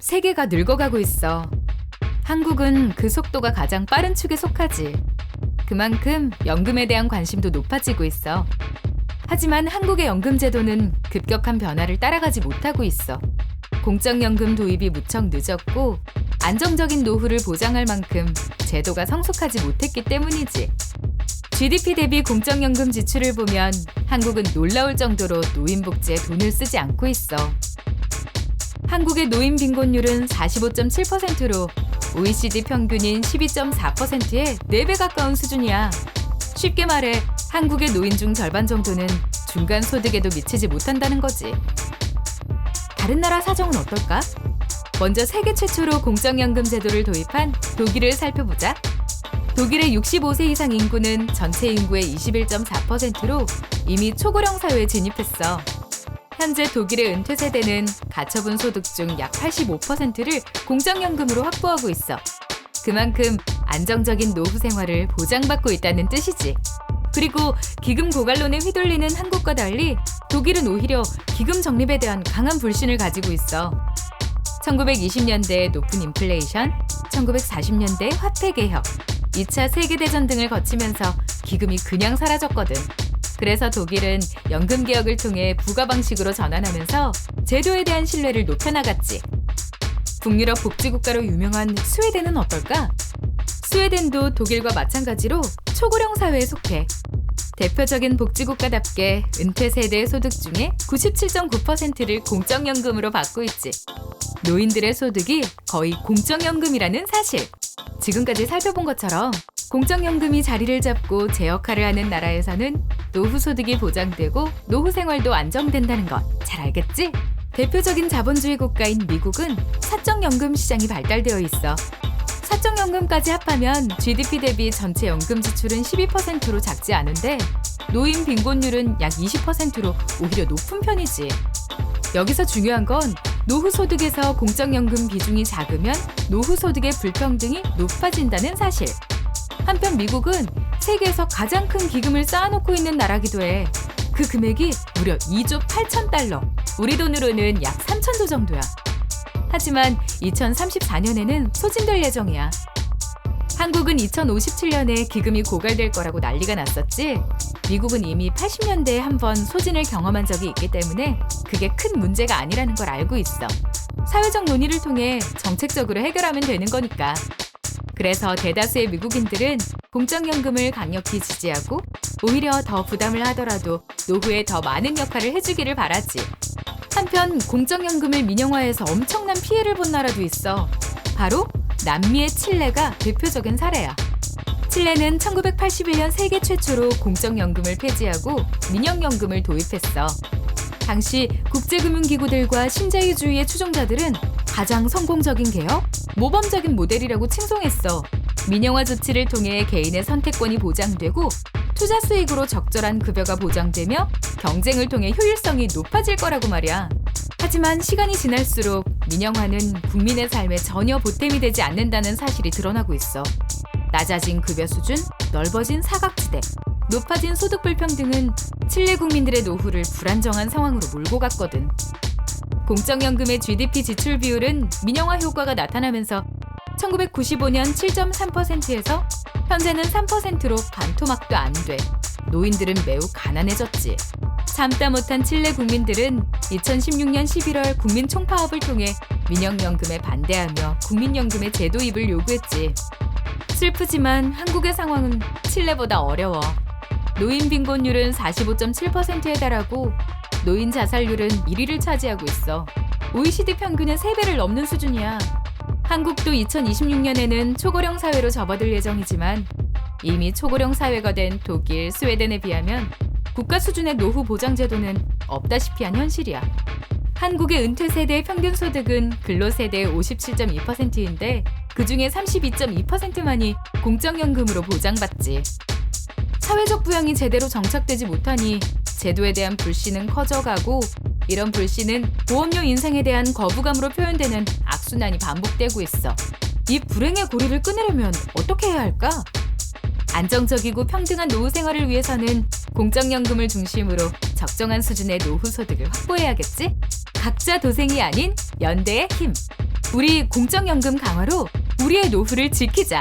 세계가 늙어가고 있어. 한국은 그 속도가 가장 빠른 축에 속하지. 그만큼 연금에 대한 관심도 높아지고 있어. 하지만 한국의 연금 제도는 급격한 변화를 따라가지 못하고 있어. 공적연금 도입이 무척 늦었고 안정적인 노후를 보장할 만큼 제도가 성숙하지 못했기 때문이지. GDP 대비 공적연금 지출을 보면 한국은 놀라울 정도로 노인복지에 돈을 쓰지 않고 있어. 한국의 노인 빈곤율은 45.7%로 OECD 평균인 12.4%의 4배 가까운 수준이야. 쉽게 말해 한국의 노인 중 절반 정도는 중간 소득에도 미치지 못한다는 거지. 다른 나라 사정은 어떨까? 먼저 세계 최초로 공적연금 제도를 도입한 독일을 살펴보자. 독일의 65세 이상 인구는 전체 인구의 21.4%로 이미 초고령 사회에 진입했어. 현재 독일의 은퇴 세대는 가처분 소득 중 약 85%를 공적연금으로 확보하고 있어. 그만큼 안정적인 노후 생활을 보장받고 있다는 뜻이지. 그리고 기금 고갈론에 휘둘리는 한국과 달리 독일은 오히려 기금 적립에 대한 강한 불신을 가지고 있어. 1920년대의 높은 인플레이션, 1940년대 화폐 개혁, 2차 세계대전 등을 거치면서 기금이 그냥 사라졌거든. 그래서 독일은 연금 개혁을 통해 부가 방식으로 전환하면서 제도에 대한 신뢰를 높여나갔지. 북유럽 복지국가로 유명한 스웨덴은 어떨까? 스웨덴도 독일과 마찬가지로 초고령 사회에 속해. 대표적인 복지국가답게 은퇴 세대의 소득 중에 97.9%를 공적연금으로 받고 있지. 노인들의 소득이 거의 공적연금이라는 사실. 지금까지 살펴본 것처럼 공적연금이 자리를 잡고 제 역할을 하는 나라에서는 노후 소득이 보장되고 노후 생활도 안정된다는 것 잘 알겠지? 대표적인 자본주의 국가인 미국은 사적연금 시장이 발달되어 있어. 사적연금까지 합하면 GDP 대비 전체 연금 지출은 12%로 작지 않은데 노인 빈곤율은 약 20%로 오히려 높은 편이지. 여기서 중요한 건 노후 소득에서 공적연금 비중이 작으면 노후 소득의 불평등이 높아진다는 사실. 한편 미국은 세계에서 가장 큰 기금을 쌓아놓고 있는 나라기도 해. 그 금액이 무려 2조 8천 달러, 우리 돈으로는 약 3천조 정도야. 하지만 2034년에는 소진될 예정이야. 한국은 2057년에 기금이 고갈될 거라고 난리가 났었지. 미국은 이미 80년대에 한번 소진을 경험한 적이 있기 때문에 그게 큰 문제가 아니라는 걸 알고 있어. 사회적 논의를 통해 정책적으로 해결하면 되는 거니까. 그래서 대다수의 미국인들은 공적연금을 강력히 지지하고 오히려 더 부담을 하더라도 노후에 더 많은 역할을 해주기를 바라지. 한편 공적연금을 민영화해서 엄청난 피해를 본 나라도 있어. 바로 남미의 칠레가 대표적인 사례야. 칠레는 1981년 세계 최초로 공적연금을 폐지하고 민영연금을 도입했어. 당시 국제금융기구들과 신자유주의의 추종자들은 가장 성공적인 개혁, 모범적인 모델이라고 칭송했어. 민영화 조치를 통해 개인의 선택권이 보장되고 투자 수익으로 적절한 급여가 보장되며 경쟁을 통해 효율성이 높아질 거라고 말이야. 하지만 시간이 지날수록 민영화는 국민의 삶에 전혀 보탬이 되지 않는다는 사실이 드러나고 있어. 낮아진 급여 수준, 넓어진 사각지대, 높아진 소득 불평등은 칠레 국민들의 노후를 불안정한 상황으로 몰고 갔거든. 공적연금의 GDP 지출 비율은 민영화 효과가 나타나면서 1995년 7.3%에서 현재는 3%로 반토막도 안 돼. 노인들은 매우 가난해졌지. 참다 못한 칠레 국민들은 2016년 11월 국민 총파업을 통해 민영연금에 반대하며 국민연금의 재도입을 요구했지. 슬프지만 한국의 상황은 칠레보다 어려워. 노인 빈곤율은 45.7%에 달하고 노인 자살률은 1위를 차지하고 있어. OECD 평균의 3배를 넘는 수준이야. 한국도 2026년에는 초고령 사회로 접어들 예정이지만 이미 초고령 사회가 된 독일, 스웨덴에 비하면 국가 수준의 노후 보장 제도는 없다시피 한 현실이야. 한국의 은퇴 세대의 평균 소득은 근로 세대의 57.2%인데 그중에 32.2%만이 공적연금으로 보장받지. 사회적 부양이 제대로 정착되지 못하니 제도에 대한 불신은 커져가고 이런 불신은 보험료 인상에 대한 거부감으로 표현되는 악순환이 반복되고 있어. 이 불행의 고리를 끊으려면 어떻게 해야 할까? 안정적이고 평등한 노후 생활을 위해서는 공적연금을 중심으로 적정한 수준의 노후 소득을 확보해야겠지? 각자 도생이 아닌 연대의 힘. 우리 공적연금 강화로 우리의 노후를 지키자.